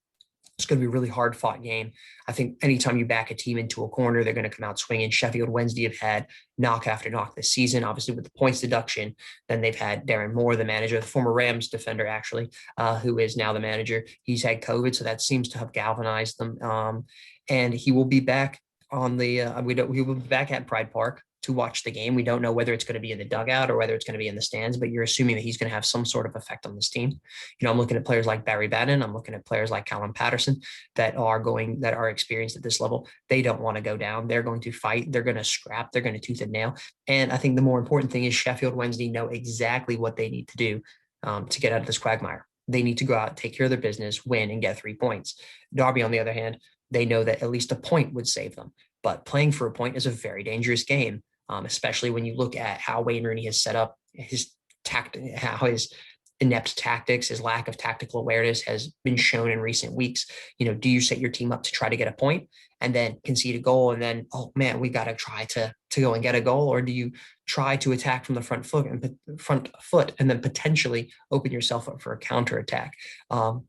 it's going to be a really hard fought game. I think anytime you back a team into a corner, they're going to come out swinging. Sheffield Wednesday have had knock after knock this season, obviously with the points deduction. Then they've had Darren Moore, the manager, the former Rams defender, actually, who is now the manager. He's had COVID, so that seems to have galvanized them. And he will be back on the, he will be back at Pride Park to watch the game. We don't know whether it's going to be in the dugout or whether it's going to be in the stands, but you're assuming that he's going to have some sort of effect on this team. I'm looking at players like Barry Bannon. I'm looking at players like Callum Patterson that are experienced at this level. They don't want to go down. They're going to fight. They're going to scrap. They're going to tooth and nail. And I think the more important thing is Sheffield Wednesday know exactly what they need to do to get out of this quagmire. They need to go out, take care of their business, win, and get 3 points. Darby, on the other hand, they know that at least a point would save them. But playing for a point is a very dangerous game, especially when you look at how Wayne Rooney has set up his how his inept tactics, his lack of tactical awareness has been shown in recent weeks. Do you set your team up to try to get a point and then concede a goal and then, oh man, we got to try to go and get a goal? Or do you try to attack from the front foot and then potentially open yourself up for a counterattack?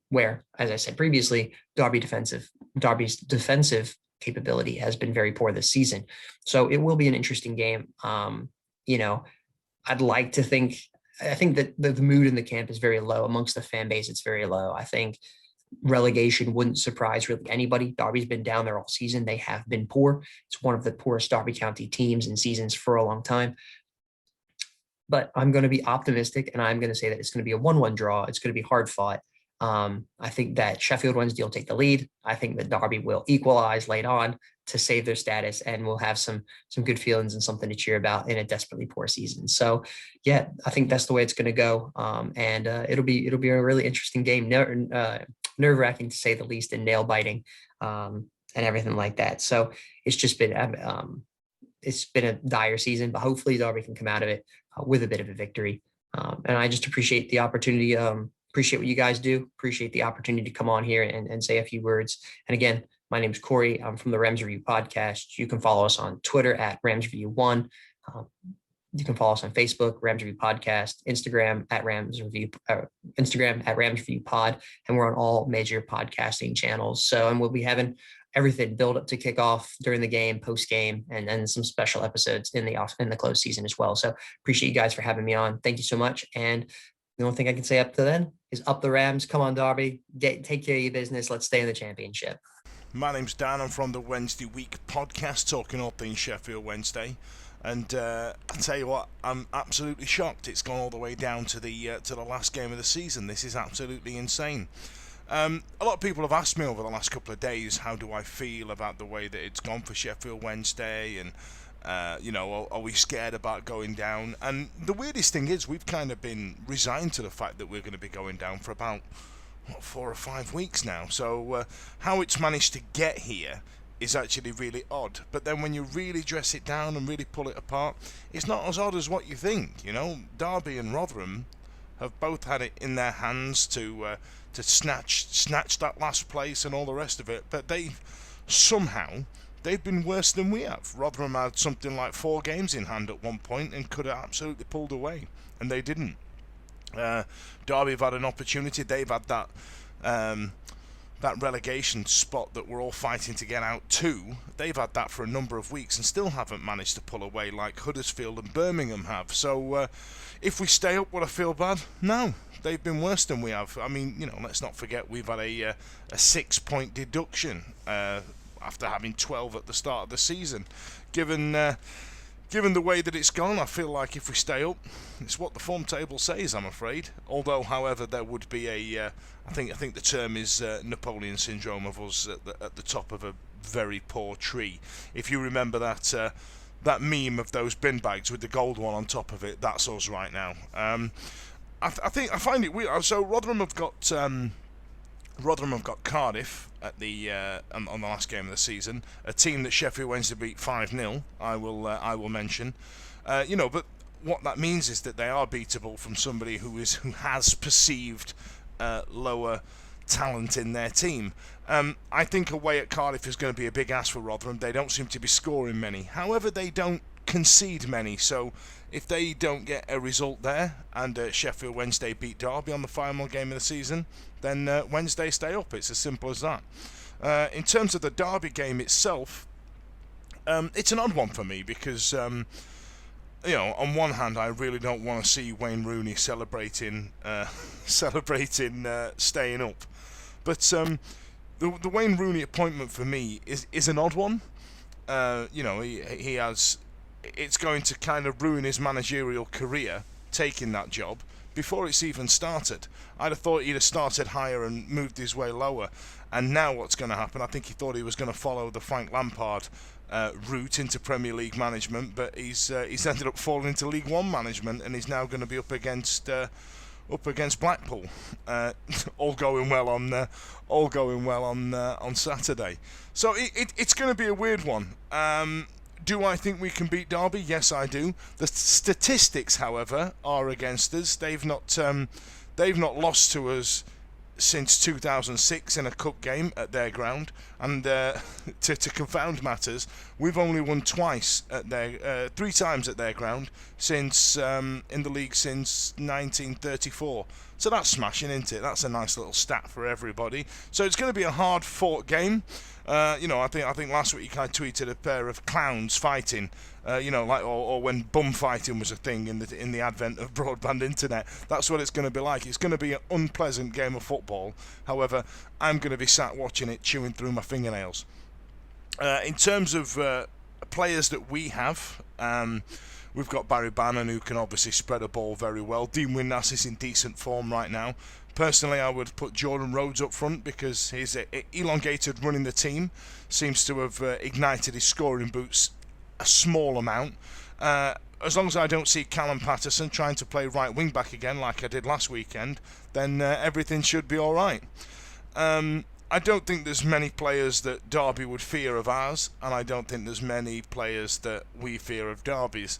Where, as I said previously, Darby's defensive capability has been very poor this season. So it will be an interesting game. I'd like to think, I think that the mood in the camp is very low amongst the fan base. It's very low. I think relegation wouldn't surprise really anybody. Darby's been down there all season. They have been poor. It's one of the poorest Derby County teams in seasons for a long time. But I'm going to be optimistic, and I'm going to say that it's going to be a 1-1 draw. It's going to be hard fought. I think that Sheffield Wednesday will take the lead. I think that Darby will equalize late on to save their status, and we'll have some good feelings and something to cheer about in a desperately poor season. So, yeah, I think that's the way it's going to go. And it'll be a really interesting game, nerve-wracking to say the least, and nail-biting and everything like that. So it's just been a dire season, but hopefully Darby can come out of it with a bit of a victory. And I just appreciate the opportunity. Appreciate what you guys do. Appreciate the opportunity to come on here and say a few words. And again, my name is Corey. I'm from the Rams Review Podcast. You can follow us on Twitter at Rams Review 1. You can follow us on Facebook, Rams Review Podcast, Instagram at Rams Review Pod, and we're on all major podcasting channels. So, and we'll be having everything build up to kick off during the game, post game, and then some special episodes in the closed season as well. So appreciate you guys for having me on. Thank you so much. And the only thing I can say up to then is up the Rams. Come on, Darby. Take care of your business. Let's stay in the championship.
My name's Dan. I'm from the Wednesday Week Podcast, talking all things Sheffield Wednesday. And I tell you what, I'm absolutely shocked. It's gone all the way down to the last game of the season. This is absolutely insane. A lot of people have asked me over the last couple of days, how do I feel about the way that it's gone for Sheffield Wednesday, and are we scared about going down? And the weirdest thing is, we've kind of been resigned to the fact that we're going to be going down for about 4 or 5 weeks now. So how it's managed to get here is actually really odd. But then when you really dress it down and really pull it apart, it's not as odd as what you think. Darby and Rotherham have both had it in their hands to snatch that last place and all the rest of it, but they've been worse than we have. Rotherham had something like 4 games in hand at one point and could have absolutely pulled away, and they didn't. Darby have had an opportunity. They've had that relegation spot that we're all fighting to get out to. They've had that for a number of weeks and still haven't managed to pull away like Huddersfield and Birmingham have. So if we stay up, will I feel bad? No, they've been worse than we have. I mean, let's not forget we've had a 6-point deduction after having 12 at the start of the season. Given the way that it's gone, I feel like if we stay up, it's what the form table says, I'm afraid. Although, however, there would be I think the term is Napoleon syndrome of us at the top of a very poor tree. If you remember that meme of those bin bags with the gold one on top of it, that's us right now. I find it weird. So Rotherham have got Cardiff at the on the last game of the season, a team that Sheffield Wednesday beat 5-0. I will mention, but what that means is that they are beatable from somebody who has perceived lower talent in their team. I think away at Cardiff is going to be a big ask for Rotherham. They don't seem to be scoring many. However, they don't concede many. So if they don't get a result there, and Sheffield Wednesday beat Derby on the final game of the season, then Wednesday stay up. It's as simple as that. In terms of the Derby game itself, it's an odd one for me because, on one hand, I really don't want to see Wayne Rooney celebrating staying up. But the Wayne Rooney appointment for me is an odd one. He has. It's going to kind of ruin his managerial career taking that job before it's even started. I'd have thought he'd have started higher and moved his way lower. And now what's going to happen? I think he thought he was going to follow the Frank Lampard route into Premier League management, but he's ended up falling into League One management, and he's now going to be up against Blackpool. All going well on Saturday. So it's going to be a weird one. Do I think we can beat Derby? Yes, I do. The statistics, however, are against us. They've not lost to us since 2006 in a cup game at their ground, and to confound matters, we've only won twice at their 3 times at their ground since in the league since 1934. So that's smashing, isn't it? That's a nice little stat for everybody. So it's going to be a hard-fought game. I think last week I tweeted a pair of clowns fighting. Or when bum fighting was a thing in the advent of broadband internet. That's what it's going to be like. It's going to be an unpleasant game of football. However, I'm going to be sat watching it, chewing through my fingernails. In terms of players that we have, we've got Barry Bannon, who can obviously spread a ball very well. Dean Windass is in decent form right now. Personally, I would put Jordan Rhodes up front because his elongated running the team seems to have ignited his scoring boots a small amount. As long as I don't see Callum Patterson trying to play right wing back again like I did last weekend, then everything should be all right. I don't think there's many players that Derby would fear of ours, and I don't think there's many players that we fear of Derby's,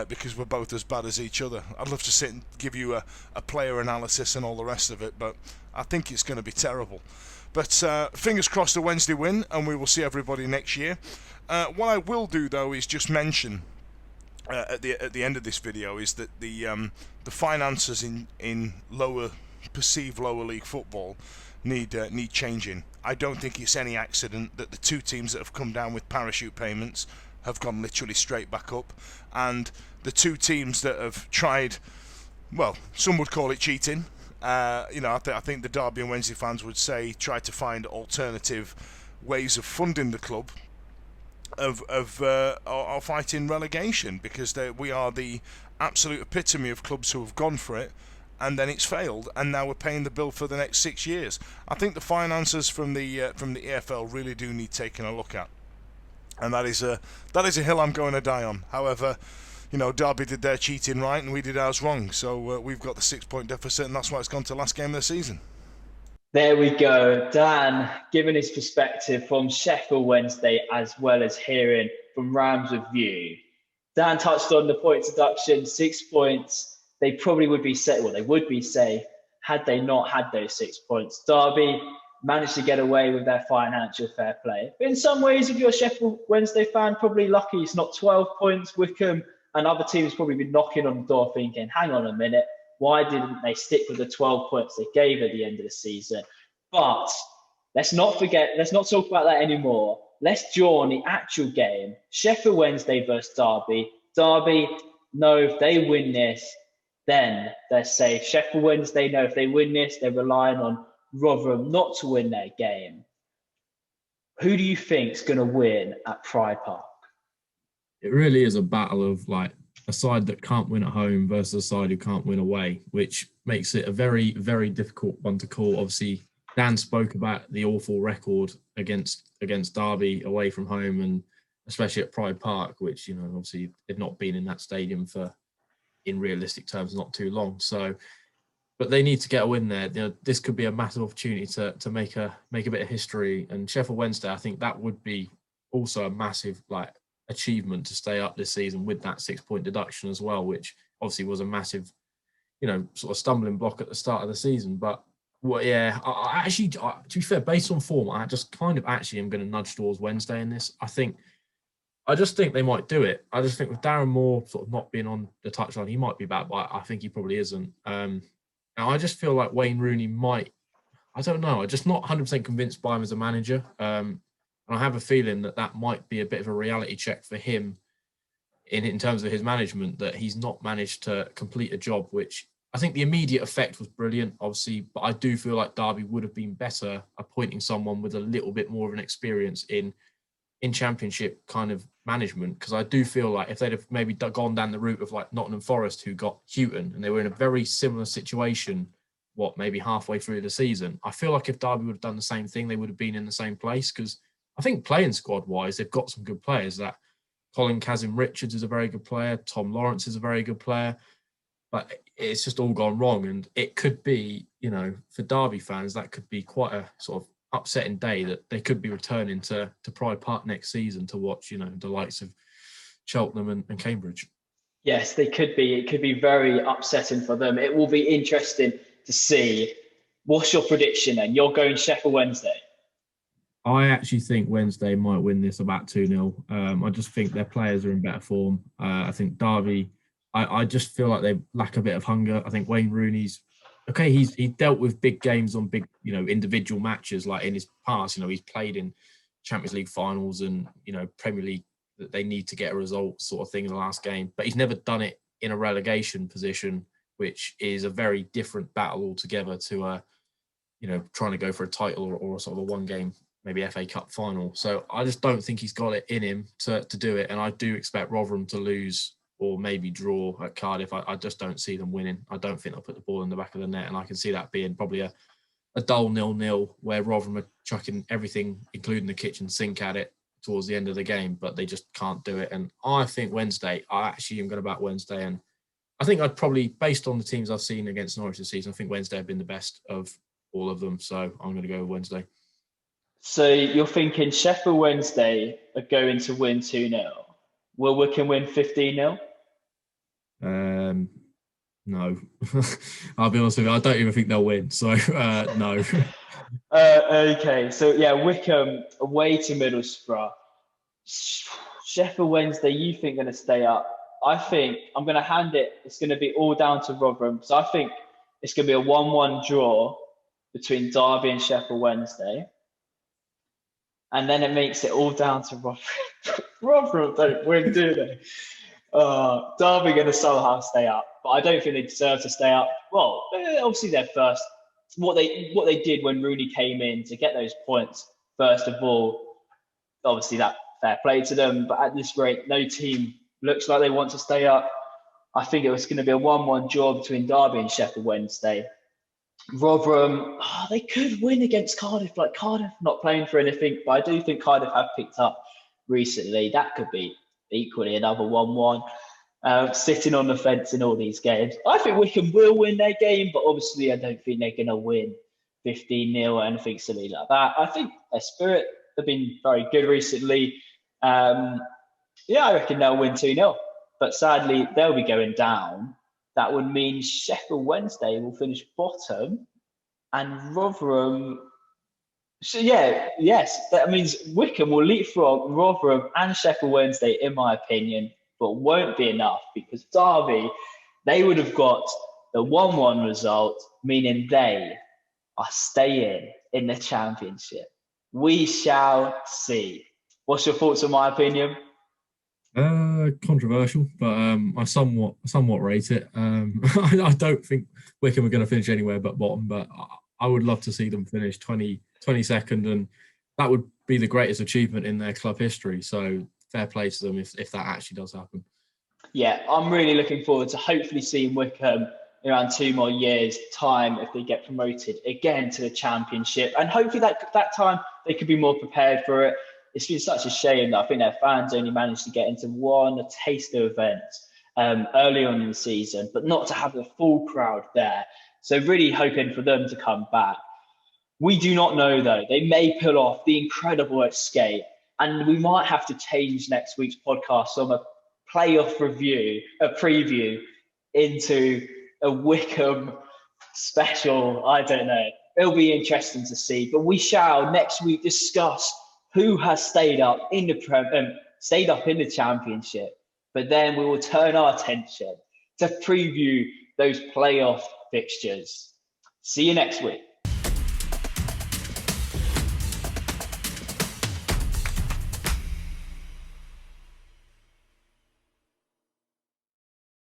because we're both as bad as each other. I'd love to sit and give you a player analysis and all the rest of it, but I think it's going to be terrible. But fingers crossed a Wednesday win, and we will see everybody next year. What I will do, though, is just mention at the end of this video is that the finances in perceived lower league football need changing. I don't think it's any accident that the 2 teams that have come down with parachute payments have gone literally straight back up, and the 2 teams that have tried, well, some would call it cheating. I think the Derby and Wednesday fans would say try to find alternative ways of funding the club are fighting relegation, because we are the absolute epitome of clubs who have gone for it and then it's failed, and now we're paying the bill for the next 6 years. I think the finances from the EFL really do need taking a look at, and that is a hill I'm going to die on. However, Derby did their cheating right and we did ours wrong, so we've got the 6-point deficit, and that's why it's gone to last game of the season.
There we go. Dan giving his perspective from Sheffield Wednesday as well as hearing from Rams Review. Dan touched on the points deduction, 6 points. They probably would be safe. Well, they would be safe had they not had those 6 points. Derby managed to get away with their financial fair play. But in some ways, if you're a Sheffield Wednesday fan, probably lucky it's not 12 points. Wickham and other teams probably been knocking on the door thinking, hang on a minute, why didn't they stick with the 12 points they gave at the end of the season? But let's not talk about that anymore. Let's draw on the actual game. Sheffield Wednesday versus Derby. Derby know if they win this, then they're safe. Sheffield Wednesday know if they win this, they're relying on Rotherham not to win their game. Who do you think is going to win at Pride Park?
It really is a battle of a side that can't win at home versus a side who can't win away, which makes it a very, very difficult one to call. Obviously, Dan spoke about the awful record against Derby away from home, and especially at Pride Park, which, obviously they've not been in that stadium for, in realistic terms, not too long. So, but they need to get a win there. This could be a massive opportunity to make a bit of history. And Sheffield Wednesday, I think that would be also a massive achievement to stay up this season with that 6-point deduction as well, which obviously was a massive, sort of stumbling block at the start of the season. But I actually, to be fair, based on form, I just kind of actually am going to nudge towards Wednesday in this. I just think they might do it. I just think with Darren Moore sort of not being on the touchline, he might be back, but I think he probably isn't. And I just feel like Wayne Rooney might, I don't know, I'm just not 100% convinced by him as a manager. And I have a feeling that might be a bit of a reality check for him in terms of his management, that he's not managed to complete a job, which I think the immediate effect was brilliant, obviously, but I do feel like Darby would have been better appointing someone with a little bit more of an experience in Championship kind of management, because I do feel like if they'd have maybe gone down the route of like Nottingham Forest, who got Houghton, and they were in a very similar situation, maybe halfway through the season, I feel like if Darby would have done the same thing, they would have been in the same place, because I think playing squad-wise, they've got some good players. That Colin Kazim-Richards is a very good player. Tom Lawrence is a very good player. But it's just all gone wrong. And it could be, for Derby fans, that could be quite a sort of upsetting day, that they could be returning to Pride Park next season to watch, the likes of Cheltenham and Cambridge.
Yes, they could be. It could be very upsetting for them. It will be interesting to see. What's your prediction then? You're going Sheffield Wednesday.
I actually think Wednesday might win this about 2-0. I just think their players are in better form. I think Derby, I just feel like they lack a bit of hunger. I think Wayne Rooney's, okay, he dealt with big games on big, individual matches, like in his past. He's played in Champions League finals and, Premier League, that they need to get a result sort of thing in the last game. But he's never done it in a relegation position, which is a very different battle altogether to, trying to go for a title or sort of a one-game, maybe FA Cup final. So I just don't think he's got it in him to do it. And I do expect Rotherham to lose or maybe draw at Cardiff. I just don't see them winning. I don't think they'll put the ball in the back of the net. And I can see that being probably a dull 0-0 where Rotherham are chucking everything, including the kitchen sink, at it towards the end of the game, but they just can't do it. And I think Wednesday, I actually am going to back Wednesday. And I think I'd probably, based on the teams I've seen against Norwich this season, I think Wednesday have been the best of all of them. So I'm going to go with Wednesday.
So you're thinking Sheffield Wednesday are going to win 2-0. Will Wycombe win 15-0?
No. I'll be honest with you, I don't even think they'll win. So, no.
Okay, so yeah, Wycombe away to Middlesbrough. Sheffield Wednesday, you think going to stay up? I think I'm going to hand it. It's going to be all down to Rotherham. So I think it's going to be a 1-1 draw between Derby and Sheffield Wednesday. And then it makes it all down to Rotherham. Rotherham don't win, do they? Derby going to somehow stay up, but I don't think they deserve to stay up. Well, obviously they're first. What they did when Rooney came in to get those points, first of all, obviously that fair play to them. But at this rate, no team looks like they want to stay up. I think it was going to be a 1-1 draw between Derby and Sheffield Wednesday. Rotherham, they could win against Cardiff. Like Cardiff not playing for anything, but I do think Cardiff have picked up recently. That could be equally another 1-1. Sitting on the fence in all these games. I think Wycombe will win their game, but obviously I don't think they're going to win 15-0 or anything silly like that. I think their spirit have been very good recently. I reckon they'll win 2-0. But sadly, they'll be going down. That would mean Sheffield Wednesday will finish bottom and Rotherham. So yes, that means Wycombe will leapfrog Rotherham and Sheffield Wednesday, in my opinion, but won't be enough because Derby, they would have got the 1-1 result, meaning they are staying in the Championship. We shall see. What's your thoughts on my opinion?
Controversial, but I somewhat rate it. I don't think Wycombe are going to finish anywhere but bottom, but I would love to see them finish 22nd, and that would be the greatest achievement in their club history. So fair play to them if that actually does happen. Yeah,
I'm really looking forward to hopefully seeing Wycombe in around 2 more years' time if they get promoted again to the Championship, and hopefully that time they could be more prepared for it. It's been such a shame that I think their fans only managed to get into a taster event early on in the season, but not to have the full crowd there. So really hoping for them to come back. We do not know, though. They may pull off the incredible escape And we might have to change next week's podcast from a playoff review, a preview, into a Wickham special. I don't know. It'll be interesting to see. But we shall next week discuss who has stayed up in the Championship. But then we will turn our attention to preview those playoff fixtures. See you next week.